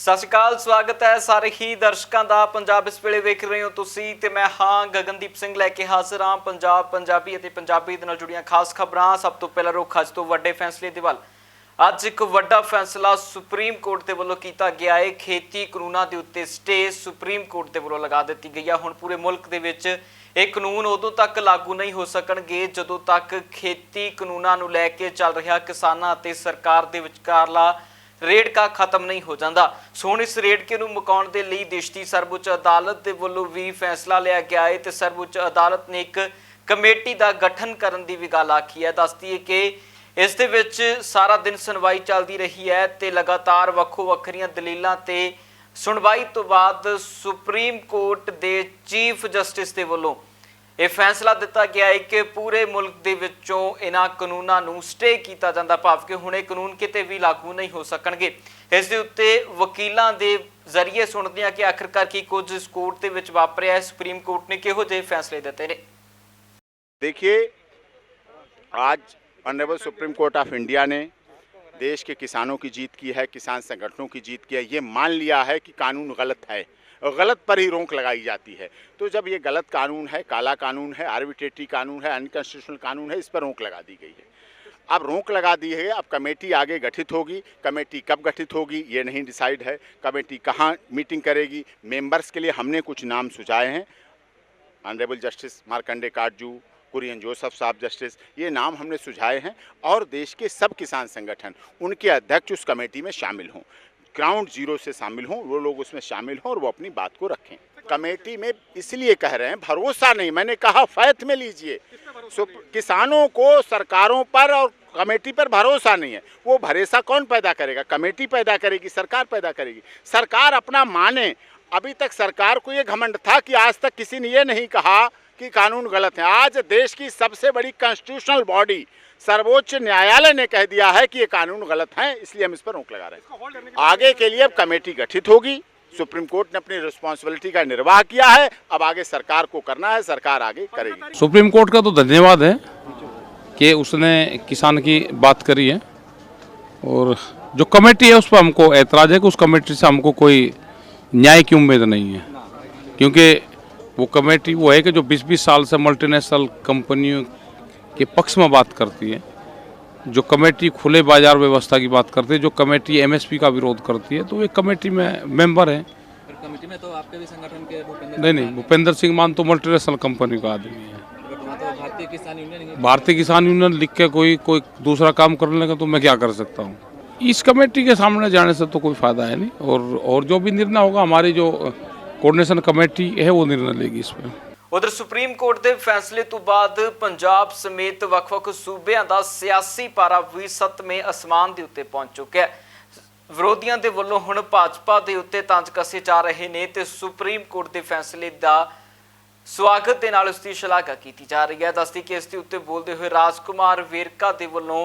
ਸਤਿ ਸ਼੍ਰੀ ਅਕਾਲ, ਸਵਾਗਤ ਹੈ ਸਾਰੇ ਹੀ ਦਰਸ਼ਕਾਂ ਦਾ। ਪੰਜਾਬ ਇਸ ਵੇਲੇ ਵੇਖ ਰਹੇ ਹੋ ਤੁਸੀਂ ਤੇ ਮੈਂ ਹਾਂ ਗਗਨਦੀਪ ਸਿੰਘ ਲੈ ਕੇ ਹਾਜ਼ਰ ਹਾਂ ਪੰਜਾਬ ਪੰਜਾਬੀ ਅਤੇ ਪੰਜਾਬੀ ਦੇ ਨਾਲ ਜੁੜੀਆਂ ਖਾਸ ਖਬਰਾਂ। ਸਭ ਤੋਂ ਪਹਿਲਾਂ ਰੁੱਖ ਅੱਜ ਤੋਂ ਵੱਡੇ ਫੈਸਲੇ ਦੇ ਵੱਲ। ਅੱਜ ਇੱਕ ਵੱਡਾ ਫੈਸਲਾ ਸੁਪਰੀਮ ਕੋਰਟ ਦੇ ਵੱਲੋਂ ਕੀਤਾ ਗਿਆ ਹੈ। ਖੇਤੀ ਕਾਨੂੰਨਾਂ ਦੇ ਉੱਤੇ ਸਟੇ ਸੁਪਰੀਮ ਕੋਰਟ ਦੇ ਵੱਲੋਂ ਲਗਾ ਦਿੱਤੀ ਗਈ ਹੈ। ਹੁਣ ਪੂਰੇ ਮੁਲਕ ਦੇ ਵਿੱਚ ਇਹ ਕਾਨੂੰਨ ਉਦੋਂ ਤੱਕ ਲਾਗੂ ਨਹੀਂ ਹੋ ਸਕਣਗੇ ਜਦੋਂ ਤੱਕ ਖੇਤੀ ਕਾਨੂੰਨਾਂ ਨੂੰ ਲੈ ਕੇ ਚੱਲ ਰਿਹਾ ਕਿਸਾਨਾਂ ਅਤੇ ਸਰਕਾਰ ਦੇ ਵਿਚਕਾਰਲਾ ਰੇੜਕਾ ਖਤਮ नहीं हो जाता। सो हुण इस रेड़के नूं मुकाउण दे लई देश की सर्वोच्च अदालत दे वल्लों भी फैसला लिया गया है ते सर्वोच्च अदालत ने एक कमेटी का गठन करन दी भी गल आखी है। दसदी है कि इस दे विच सारा दिन सुनवाई चलती रही है ते लगातार वक्खो वक्खरियां दलीलां ते सुनवाई तो बाद सुप्रीम कोर्ट दे चीफ जस्टिस दे वल्लों ਇਹ फैसला दिता गया है कि पूरे मुल्क दे विचों इन्हां कानूनां नूं स्टे कीता जांदा, भाव कि हुण इह कानून किते भी लागू नहीं हो सकणगे। इस दे उत्ते वकीलां दे जरिए सुणदे हां कि आखिरकार की कुछ इस कोर्ट दे विच वापरिया है, सुप्रीम कोर्ट ने किहो जिहे फैसले दिते ने। देखिए, आज honourable supreme court of India ने देश के किसानों की जीत की है, किसान संगठनों की जीत की है। ये मान लिया है कि कानून गलत है और गलत पर ही रोक लगाई जाती है। तो जब ये गलत कानून है, काला कानून है, आर्बिट्रेटरी कानून है, अनकॉन्स्टिट्यूशनल कानून है, इस पर रोक लगा दी गई है। अब रोक लगा दी है, अब कमेटी आगे गठित होगी। कमेटी कब गठित होगी ये नहीं डिसाइड है। कमेटी कहाँ मीटिंग करेगी, मेंबर्स के लिए हमने कुछ नाम सुझाए हैं। ऑनरेबल जस्टिस मार्कंडे काटजू, कुरियन जोसेफ साहब जस्टिस, ये नाम हमने सुझाए हैं और देश के सब किसान संगठन उनके अध्यक्ष उस कमेटी में शामिल हों, ग्राउंड जीरो से शामिल हों, वो लोग उसमें शामिल हों और वो अपनी बात को रखें। कमेटी में इसलिए कह रहे हैं, भरोसा नहीं, मैंने कहा फैथ में लीजिए। किसानों को सरकारों पर और कमेटी पर भरोसा नहीं है। वो भरोसा कौन पैदा करेगा? कमेटी पैदा करेगी, सरकार पैदा करेगी। सरकार अपना माने। अभी तक सरकार को ये घमंड था कि आज तक किसी ने ये नहीं कहा कि कानून गलत है। आज देश की सबसे बड़ी कॉन्स्टिट्यूशनल बॉडी सर्वोच्च न्यायालय ने कह दिया है कि ये कानून गलत है, इसलिए हम इस पर रोक लगा रहे हैं। आगे के लिए अब कमेटी गठित होगी। सुप्रीम कोर्ट ने अपनी रिस्पॉन्सिबिलिटी का निर्वाह किया है, अब आगे सरकार को करना है, सरकार आगे करेगी। सुप्रीम कोर्ट का तो धन्यवाद है कि उसने किसान की बात करी है और जो कमेटी है उस पर हमको ऐतराज़ है कि उस कमेटी से हमको कोई न्याय की उम्मीद नहीं है, क्योंकि वो कमेटी वो है कि जो 20-20 साल से मल्टीनेशनल कंपनियों के पक्ष में बात करती है, जो कमेटी खुले बाजार व्यवस्था की बात करती है, जो कमेटी एमएसपी का विरोध करती है, तो ये कमेटी में मेंबर हैं। कमेटी में तो आपके भी संगठन के नहीं, भूपेंद्र सिंह मान तो मल्टीनेशनल कंपनी का आदमी है। तो भारतीय किसान यूनियन भारतीय किसान यूनियन लिख के कोई दूसरा काम करने लगा तो मैं क्या कर सकता हूँ? इस कमेटी के सामने जाने से तो कोई फायदा है नहीं, और जो भी निर्णय होगा हमारी जो कोऑर्डिनेशन कमेटी है वो निर्णय लेगी इस पर। उधर सुप्रीम कोर्ट के फैसले तो बाद पंजाब समेत ਵੱਖ-ਵੱਖ सूबਿਆਂ ਦਾ सियासी पारा भी 7वें आसमान के उत्ते पहुंच चुका है। विरोधियों के वलों हुण भाजपा के उत्ते तंज कसे जा रहे ने ते सुप्रीम कोर्ट के फैसले का स्वागत के नाल उसकी शलाघा की जा रही है। दसदी कि इसके उत्ते बोलते हुए राजकुमार वेरका के वलों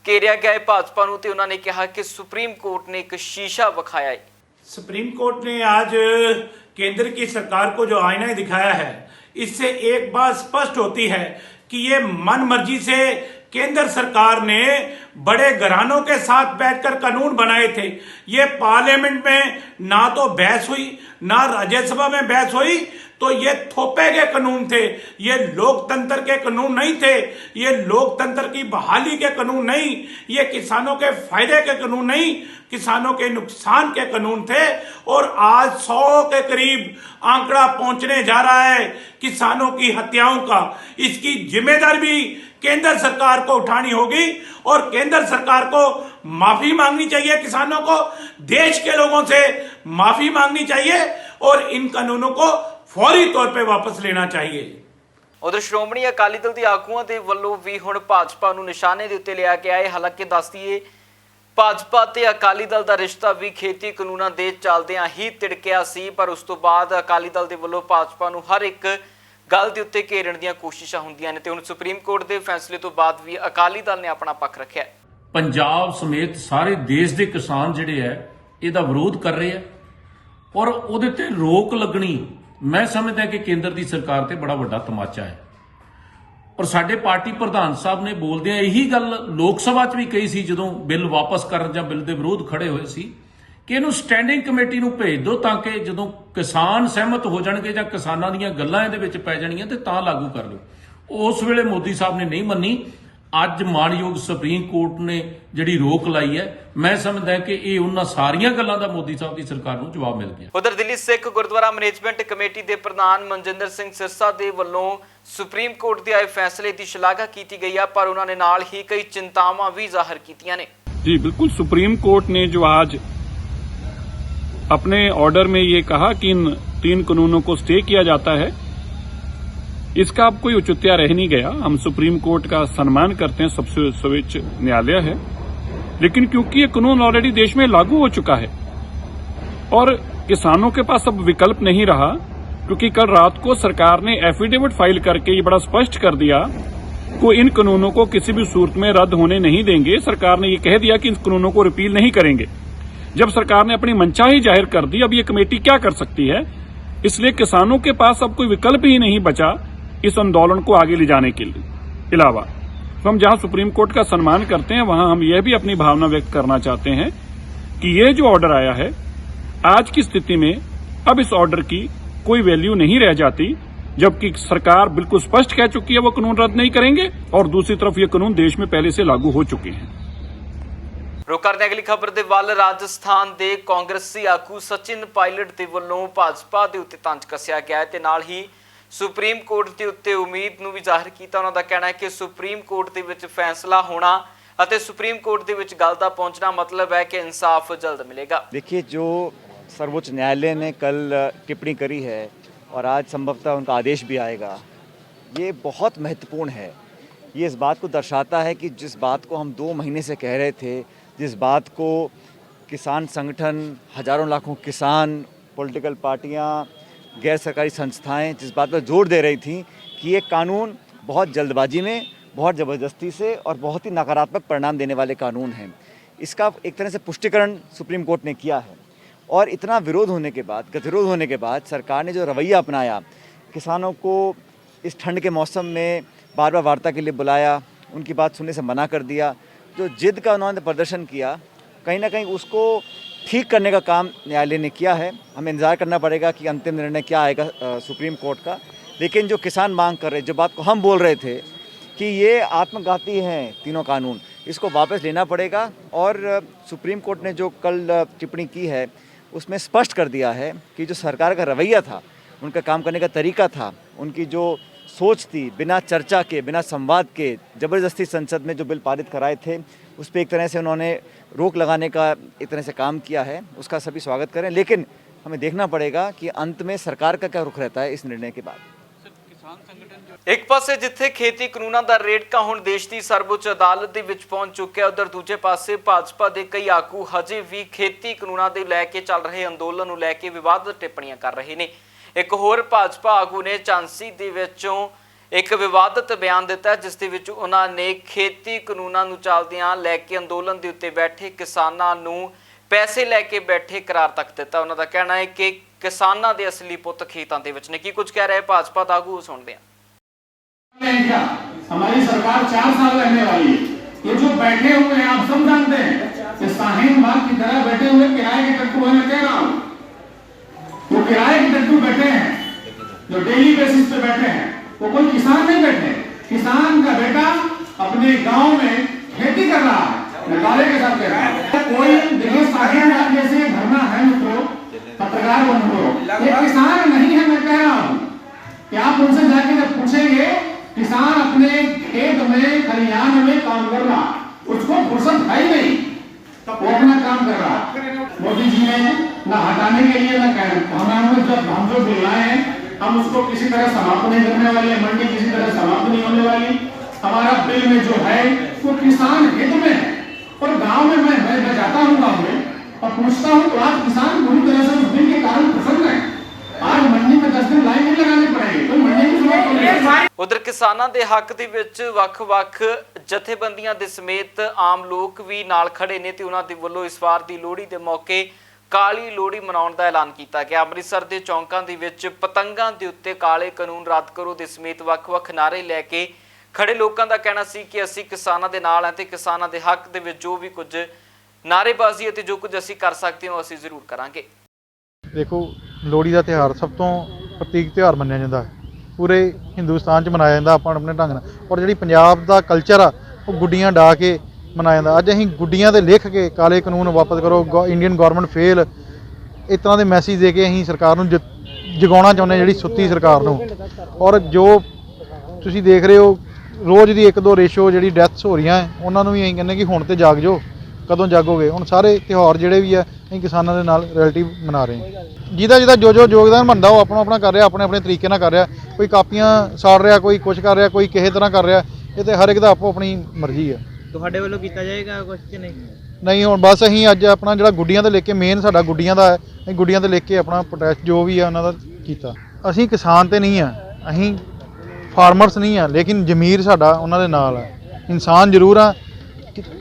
घेरिया गया भाजपा नूं ते उन्होंने कहा कि सुप्रीम कोर्ट ने एक शीशा विखाया है। सुप्रीम कोर्ट ने आज केंद्र की सरकार को जो आईना दिखाया है, इससे एक बात स्पष्ट होती है कि ये मन मर्जी से केंद्र सरकार ने बड़े घरानों के साथ बैठकर कानून बनाए थे। ये पार्लियामेंट में ना तो बहस हुई, ना राज्यसभा में बहस हुई, तो ये थोपे के कानून थे। ये लोकतंत्र के कानून नहीं थे, ये लोकतंत्र की बहाली के कानून नहीं, ये किसानों के फायदे के कानून नहीं, किसानों के नुकसान के कानून थे। और आज 100 के करीब आंकड़ा पहुंचने जा रहा है किसानों की हत्याओं का। इसकी जिम्मेदारी भी केंद्र सरकार को उठानी होगी और केंद्र सरकार को माफी मांगनी चाहिए, किसानों को, देश के लोगों से माफी मांगनी चाहिए और इन कानूनों को फौरी तौर पे वापस लेना चाहिए। उधर श्रोमणी अकाली दल के आगुआं के वलों भी हुण भाजपा नूं निशाने दे उत्ते लिया गया है। हालांकि दस दईए भाजपा ते अकाली दल का रिश्ता भी खेती कानूनां दे चलदियां ही तिड़किया सी, पर उस तो बाद अकाली दल के वलों भाजपा नूं हर एक गल दे उत्ते घेरन दीयां कोशिशां हुंदियां ने ते हुण सुप्रीम कोर्ट के फैसले तो बाद भी अकाली दल ने अपना पक्ष रखिया। पंजाब समेत सारे देश के किसान जिहड़े है इहदा विरोध कर रहे हैं और उहदे ते रोक लगनी मैं समझदा कि केंद्र की सरकार ते बड़ा वड्डा तमाचा है। और साडे पार्टी प्रधान साहब ने बोलदे यही गल लोक सभा च भी कही सी, जदों बिल वापस करन जां बिल दे विरोध खड़े होए सी, ਕਿ ਇਹਨੂੰ ਸਟੈਂਡਿੰਗ ਕਮੇਟੀ ਨੂੰ ਭੇਜ ਦਿਓ ਤਾਂ ਕਿ ਜਦੋਂ ਕਿਸਾਨ ਸਹਿਮਤ ਹੋ ਜਾਣਗੇ ਜਾਂ ਕਿਸਾਨਾਂ ਦੀਆਂ ਗੱਲਾਂ ਇਹਦੇ ਵਿੱਚ ਪੈ ਜਾਣੀਆਂ ਤੇ ਤਾਂ ਲਾਗੂ ਕਰ ਲਓ। ਉਸ ਵੇਲੇ ਮੋਦੀ ਸਾਹਿਬ ਨੇ ਨਹੀਂ ਮੰਨੀ। ਅੱਜ ਮਾਣਯੋਗ ਸੁਪਰੀਮ ਕੋਰਟ ਨੇ ਜਿਹੜੀ ਰੋਕ ਲਾਈ ਹੈ, ਮੈਂ ਸਮਝਦਾ ਕਿ ਇਹ ਉਹਨਾਂ ਸਾਰੀਆਂ ਗੱਲਾਂ ਦਾ ਮੋਦੀ ਸਾਹਿਬ ਦੀ ਸਰਕਾਰ ਨੂੰ ਜਵਾਬ ਮਿਲ ਗਿਆ। ਉਧਰ ਦਿੱਲੀ ਸਿੱਖ ਗੁਰਦੁਆਰਾ ਮੈਨੇਜਮੈਂਟ ਕਮੇਟੀ ਦੇ ਪ੍ਰਧਾਨ ਮਨਜਿੰਦਰ ਸਿੰਘ ਸਿਰਸਾ ਦੇ ਵੱਲੋਂ ਸੁਪਰੀਮ ਕੋਰਟ ਦੇ ਆਏ ਫੈਸਲੇ ਦੀ ਸ਼ਲਾਘਾ ਕੀਤੀ ਗਈ ਹੈ, ਪਰ ਉਹਨਾਂ ਨੇ ਨਾਲ ਹੀ ਕਈ ਚਿੰਤਾਵਾਂ ਵੀ ਜ਼ਾਹਰ ਕੀਤੀਆਂ ਨੇ। जी बिल्कुल, सुप्रीम कोर्ट ने जो आज अपने ऑर्डर में ये कहा कि इन 3 कानूनों को स्टे किया जाता है, इसका अब कोई औचित्य रह नहीं गया। हम सुप्रीम कोर्ट का सम्मान करते हैं, सबसे सर्वोच्च न्यायालय है, लेकिन क्योंकि ये कानून ऑलरेडी देश में लागू हो चुका है और किसानों के पास अब विकल्प नहीं रहा, क्योंकि कल रात को सरकार ने एफिडेविट फाइल करके ये बड़ा स्पष्ट कर दिया को इन कानूनों को किसी भी सूरत में रद्द होने नहीं देंगे। सरकार ने ये कह दिया कि इन कानूनों को रिपील नहीं करेंगे। जब सरकार ने अपनी मनचाही जाहिर कर दी, अब ये कमेटी क्या कर सकती है? इसलिए किसानों के पास अब कोई विकल्प ही नहीं बचा इस आंदोलन को आगे ले जाने के अलावा। तो हम जहां सुप्रीम कोर्ट का सम्मान करते हैं, वहां हम यह भी अपनी भावना व्यक्त करना चाहते हैं कि ये जो ऑर्डर आया है, आज की स्थिति में अब इस ऑर्डर की कोई वैल्यू नहीं रह जाती, जबकि सरकार बिल्कुल स्पष्ट कह चुकी है वो कानून रद्द नहीं करेंगे, और दूसरी तरफ ये कानून देश में पहले से लागू हो चुके हैं। रुक करते हैं अगली खबर ਦੇ ਵੱਲ। ਰਾਜਸਥਾਨ ਦੇ ਕਾਂਗਰਸੀ ਆਗੂ ਸਚਿਨ ਪਾਇਲਟ ਦੇ ਵੱਲੋਂ ਭਾਜਪਾ ਦੇ ਉੱਤੇ ਤੰਜ ਕੱਸਿਆ ਗਿਆ ਹੈ ਤੇ ਨਾਲ ਹੀ ਸੁਪਰੀਮ ਕੋਰਟ ਦੇ ਉੱਤੇ ਉਮੀਦ ਨੂੰ ਵੀ ਜ਼ਾਹਿਰ ਕੀਤਾ। ਉਹਨਾਂ ਦਾ ਕਹਿਣਾ ਹੈ ਕਿ ਸੁਪਰੀਮ ਕੋਰਟ ਦੇ ਵਿੱਚ ਫੈਸਲਾ ਹੋਣਾ ਅਤੇ ਸੁਪਰੀਮ ਕੋਰਟ ਦੇ ਵਿੱਚ ਗੱਲ ਦਾ ਪਹੁੰਚਣਾ मतलब है कि इंसाफ जल्द मिलेगा। देखिए, जो सर्वोच्च न्यायालय ने कल टिप्पणी करी है और आज संभवतः उनका आदेश भी आएगा, ये बहुत महत्वपूर्ण है। ये इस बात को दर्शाता है कि जिस बात को हम 2 महीने से कह रहे थे, जिस बात को किसान संगठन, हजारों लाखों किसान, पॉलिटिकल पार्टियां, गैर सरकारी संस्थाएं जिस बात पर जोर दे रही थी कि ये कानून बहुत जल्दबाजी में, बहुत ज़बरदस्ती से और बहुत ही नकारात्मक परिणाम देने वाले कानून हैं, इसका एक तरह से पुष्टिकरण सुप्रीम कोर्ट ने किया है। और इतना विरोध होने के बाद, गतिरोध होने के बाद सरकार ने जो रवैया अपनाया, किसानों को इस ठंड के मौसम में बार बार वार्ता के लिए बुलाया, उनकी बात सुनने से मना कर दिया, जो जिद का उन्होंने प्रदर्शन किया, कहीं ना कहीं उसको ठीक करने का काम न्यायालय ने किया है। हमें इंतज़ार करना पड़ेगा कि अंतिम निर्णय क्या आएगा सुप्रीम कोर्ट का। लेकिन जो किसान मांग कर रहे, जो बात को हम बोल रहे थे कि ये आत्मघाती हैं तीनों कानून, इसको वापस लेना पड़ेगा। और सुप्रीम कोर्ट ने जो कल टिप्पणी की है उसमें स्पष्ट कर दिया है कि जो सरकार का रवैया था, उनका काम करने का तरीका था, उनकी जो सोच थी, बिना चर्चा के, बिना संवाद के ज़बरदस्ती संसद में जो बिल पारित कराए थे, उस पर एक तरह से उन्होंने रोक लगाने का एक तरह से काम किया है। उसका सभी स्वागत करें, लेकिन हमें देखना पड़ेगा कि अंत में सरकार का क्या रुख रहता है इस निर्णय के बाद। ਇੱਕ ਪਾਸੇ ਜਿੱਥੇ ਖੇਤੀ ਕਾਨੂੰਨਾਂ ਦਾ ਰੇੜਕਾ ਹੁਣ ਦੇਸ਼ ਦੀ ਸਰਵਉੱਚ ਅਦਾਲਤ ਦੇ ਵਿੱਚ ਪਹੁੰਚ ਚੁੱਕਿਆ, ਉਧਰ ਦੂਜੇ ਪਾਸੇ ਭਾਜਪਾ ਦੇ ਕਈ ਆਗੂ ਹਜੇ ਵੀ ਖੇਤੀ ਕਾਨੂੰਨਾਂ ਦੇ ਲੈ ਕੇ ਚੱਲ ਰਹੇ ਅੰਦੋਲਨ ਨੂੰ ਲੈ ਕੇ ਵਿਵਾਦਤ ਟਿੱਪਣੀਆਂ ਕਰ ਰਹੇ ਨੇ। ਇੱਕ ਹੋਰ ਭਾਜਪਾ ਆਗੂ ਨੇ ਝਾਂਸੀ ਦੇ ਵਿੱਚੋਂ ਇੱਕ ਵਿਵਾਦਤ ਬਿਆਨ ਦਿੱਤਾ, ਜਿਸ ਦੇ ਵਿੱਚ ਉਹਨਾਂ ਨੇ ਖੇਤੀ ਕਾਨੂੰਨਾਂ ਨੂੰ ਚੱਲਦਿਆਂ ਲੈ ਕੇ ਅੰਦੋਲਨ ਦੇ ਉੱਤੇ ਬੈਠੇ ਕਿਸਾਨਾਂ ਨੂੰ ਪੈਸੇ ਲੈ ਕੇ ਬੈਠੇ ਕਰਾਰ ਤੱਕ ਦਿੱਤਾ। ਉਹਨਾਂ ਦਾ ਕਹਿਣਾ ਹੈ ਕਿ ਕਿਸਾਨਾਂ ਦੇ ਅਸਲੀ ਪੁੱਤ ਖੇਤਾਂ ਦੇ ਵਿੱਚ ਨੇ। ਕੀ ਕੁਝ ਕਹਿ ਰਹੇ ਭਾਜਪਾ ਦਾ ਆਗੂ, ਸੁਣਦੇ ਹਾਂ। क्या हमारी सरकार 4 साल रहने वाली है। ये जो बैठे हुए हैं, आप सब जानते हैं कि शाहीन बाग की तरह बैठे हुए किराए के टट्टू है। मैं कह रहा हूँ वो किराए के टट्टू बैठे हैं, जो डेली बेसिस पे बैठे हैं, वो कोई किसान नहीं बैठे। किसान का बेटा अपने गांव में खेती कर रहा है, नकारे के साथ कह रहा है। कोई देखिए, शाहीन बाग जैसे धरना है मित्रों, पत्रकार बंधुओं, ये किसान नहीं है। मैं कह रहा हूँ कि आप उनसे जाके जब पूछेंगे, किसान अपने खेत में, खलिहान में काम कर रहा, उसको फुर्सत है ही नहीं, वो अपना काम कर रहा। मोदी जी ने ना हटाने के लिए, ना कहना, जब हम जो बिल लाए हैं, हम उसको किसी तरह समाप्त नहीं करने वाले, मंडी किसी तरह समाप्त नहीं होने वाली। हमारा बिल में जो है वो किसान हित में है। और गाँव में मैं जाता हूँ गाँव में और पूछता हूँ तो आज किसान पूरी तरह से उस बिल के कारण प्रसन्न है। आज मंडी में 10 दिन लाइन नहीं लगानी पड़ेगी, तो मंडी की जरूरत नहीं। ਉਧਰ ਕਿਸਾਨਾਂ ਦੇ ਹੱਕ ਦੇ ਵਿੱਚ ਵੱਖ-ਵੱਖ ਜਥੇਬੰਦੀਆਂ ਦੇ ਸਮੇਤ ਆਮ ਲੋਕ ਵੀ ਨਾਲ ਖੜੇ ਨੇ ਤੇ ਉਹਨਾਂ ਦੇ ਵੱਲੋਂ ਇਸ ਵਾਰ ਦੀ ਲੋਹੜੀ ਦੇ ਮੌਕੇ ਕਾਲੀ ਲੋਹੜੀ ਮਨਾਉਣ ਦਾ ਐਲਾਨ ਕੀਤਾ ਗਿਆ। ਅੰਮ੍ਰਿਤਸਰ ਦੇ ਚੌਂਕਾਂ ਦੇ ਵਿੱਚ ਪਤੰਗਾਂ ਦੇ ਉੱਤੇ ਕਾਲੇ ਕਾਨੂੰਨ ਰੱਦ ਕਰੋ ਦੇ ਸਮੇਤ ਵੱਖ-ਵੱਖ ਨਾਅਰੇ ਲੈ ਕੇ ਖੜੇ ਲੋਕਾਂ ਦਾ ਕਹਿਣਾ ਸੀ ਕਿ ਅਸੀਂ ਕਿਸਾਨਾਂ ਦੇ ਨਾਲ ਹਾਂ ਤੇ ਕਿਸਾਨਾਂ ਦੇ ਹੱਕ ਦੇ ਵਿੱਚ ਜੋ ਵੀ ਕੁਝ ਨਾਅਰੇਬਾਜ਼ੀ ਅਤੇ ਜੋ ਕੁਝ ਅਸੀਂ ਕਰ ਸਕਦੇ ਹਾਂ ਅਸੀਂ ਜ਼ਰੂਰ ਕਰਾਂਗੇ। ਦੇਖੋ, ਲੋਹੜੀ ਦਾ ਤਿਉਹਾਰ ਸਭ ਤੋਂ ਪ੍ਰਤੀਕ ਤਿਉਹਾਰ ਮੰਨਿਆ ਜਾਂਦਾ ਹੈ, ਪੂਰੇ ਹਿੰਦੁਸਤਾਨ 'ਚ ਮਨਾਇਆ ਜਾਂਦਾ ਆਪਾਂ ਆਪਣੇ ਢੰਗ ਨਾਲ। ਔਰ ਜਿਹੜੀ ਪੰਜਾਬ ਦਾ ਕਲਚਰ ਆ ਉਹ ਗੁੱਡੀਆਂ ਡਾ ਕੇ ਮਨਾਇਆ ਜਾਂਦਾ। ਅੱਜ ਅਸੀਂ ਗੁੱਡੀਆਂ 'ਤੇ ਲਿਖ ਕੇ ਕਾਲੇ ਕਾਨੂੰਨ ਵਾਪਸ ਕਰੋ, ਇੰਡੀਅਨ ਗੌਰਮੈਂਟ ਫੇਲ, ਇਸ ਤਰ੍ਹਾਂ ਦੇ ਮੈਸੇਜ ਦੇ ਕੇ ਅਸੀਂ ਸਰਕਾਰ ਨੂੰ ਜਗਾਉਣਾ ਚਾਹੁੰਦੇ, ਜਿਹੜੀ ਸੁੱਤੀ ਸਰਕਾਰ ਨੂੰ। ਔਰ ਜੋ ਤੁਸੀਂ ਦੇਖ ਰਹੇ ਹੋ ਰੋਜ਼ ਦੀ 1-2 ਰੇਸ਼ੋ ਜਿਹੜੀ ਡੈਥਸ ਹੋ ਰਹੀਆਂ ਉਹਨਾਂ ਨੂੰ ਵੀ ਅਸੀਂ ਕਹਿੰਦੇ ਕਿ ਹੁਣ ਤੇ ਜਾਗ ਜਾਓ, ਕਦੋਂ ਜਾਗੋਗੇ। ਹੁਣ ਸਾਰੇ ਤਿਉਹਾਰ ਜਿਹੜੇ ਵੀ ਆ ਅਸੀਂ ਕਿਸਾਨਾਂ ਦੇ ਨਾਲ ਰਿਲੇਟਿਵ ਮਨਾ ਰਹੇ ਹਾਂ। ਜਿਹਦਾ ਜੋ ਯੋਗਦਾਨ ਬਣਦਾ ਉਹ ਆਪਣਾ ਕਰ ਰਿਹਾ, ਆਪਣੇ ਤਰੀਕੇ ਨਾਲ ਕਰ ਰਿਹਾ। ਕੋਈ ਕਾਪੀਆਂ ਸਾੜ ਰਿਹਾ, ਕੋਈ ਕੁਛ ਕਰ ਰਿਹਾ, ਕੋਈ ਕਿਸੇ ਤਰ੍ਹਾਂ ਕਰ ਰਿਹਾ। ਇਹ ਤੇ ਹਰ ਇੱਕ ਦਾ ਆਪੋ ਆਪਣੀ ਮਰਜ਼ੀ ਆ। ਤੁਹਾਡੇ ਵੱਲੋਂ ਕੀਤਾ ਜਾਏਗਾ ਕੁਝ ਕਿ ਨਹੀਂ? ਨਹੀਂ, ਹੁਣ ਬਸ ਅਸੀਂ ਅੱਜ ਆਪਣਾ ਜਿਹੜਾ ਗੁੱਡੀਆਂ ਤੇ ਲੈ ਕੇ ਮੇਨ ਸਾਡਾ ਗੁੱਡੀਆਂ ਦਾ ਹੈ, ਅਸੀਂ ਗੁੱਡੀਆਂ ਤੇ ਲੈ ਕੇ ਆਪਣਾ ਪ੍ਰੋਟੈਸਟ ਜੋ ਵੀ ਆ ਉਹਨਾਂ ਦਾ ਕੀਤਾ। ਅਸੀਂ ਕਿਸਾਨ ਤੇ ਨਹੀਂ ਆ, ਅਸੀਂ ਫਾਰਮਰਸ ਨਹੀਂ ਆ, ਲੇਕਿਨ ਜ਼ਮੀਰ ਸਾਡਾ ਉਹਨਾਂ ਦੇ ਨਾਲ ਆ। ਇਨਸਾਨ ਜ਼ਰੂਰ ਆ,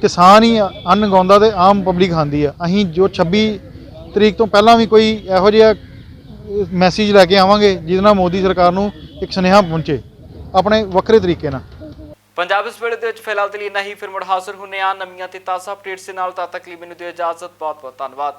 ਕਿਸਾਨ ਹੀ ਅੰਨ ਉਗਾਉਂਦਾ ਤੇ ਆਮ ਪਬਲਿਕ ਖਾਂਦੀ ਆ। ਅਸੀਂ ਜੋ 26 ਤਰੀਕ ਤੋਂ ਪਹਿਲਾਂ ਵੀ ਕੋਈ ਇਹੋ ਜਿਹਾ ਮੈਸੇਜ ਲੈ ਕੇ ਆਵਾਂਗੇ ਜਿਹਦੇ ਨਾਲ ਮੋਦੀ ਸਰਕਾਰ ਨੂੰ ਇੱਕ ਸੁਨੇਹਾ ਪਹੁੰਚੇ ਆਪਣੇ ਵੱਖਰੇ ਤਰੀਕੇ ਨਾਲ। ਪੰਜਾਬ ਇਸ ਵੇਲੇ ਦੇ ਵਿੱਚ ਫਿਲਹਾਲ ਦੇ ਲਈ ਇੰਨਾ ਹੀ। ਫਿਰ ਮੁੜ ਹਾਜ਼ਰ ਹੁੰਦੇ ਹਾਂ ਨਵੀਆਂ ਤੇ ਤਾਜ਼ਾ ਅਪਡੇਟਸ ਦੇ ਨਾਲ। ਤਦ ਤੱਕ ਲਈ ਮੈਨੂੰ ਦਿਓ ਇਜਾਜ਼ਤ। ਬਹੁਤ ਬਹੁਤ ਧੰਨਵਾਦ।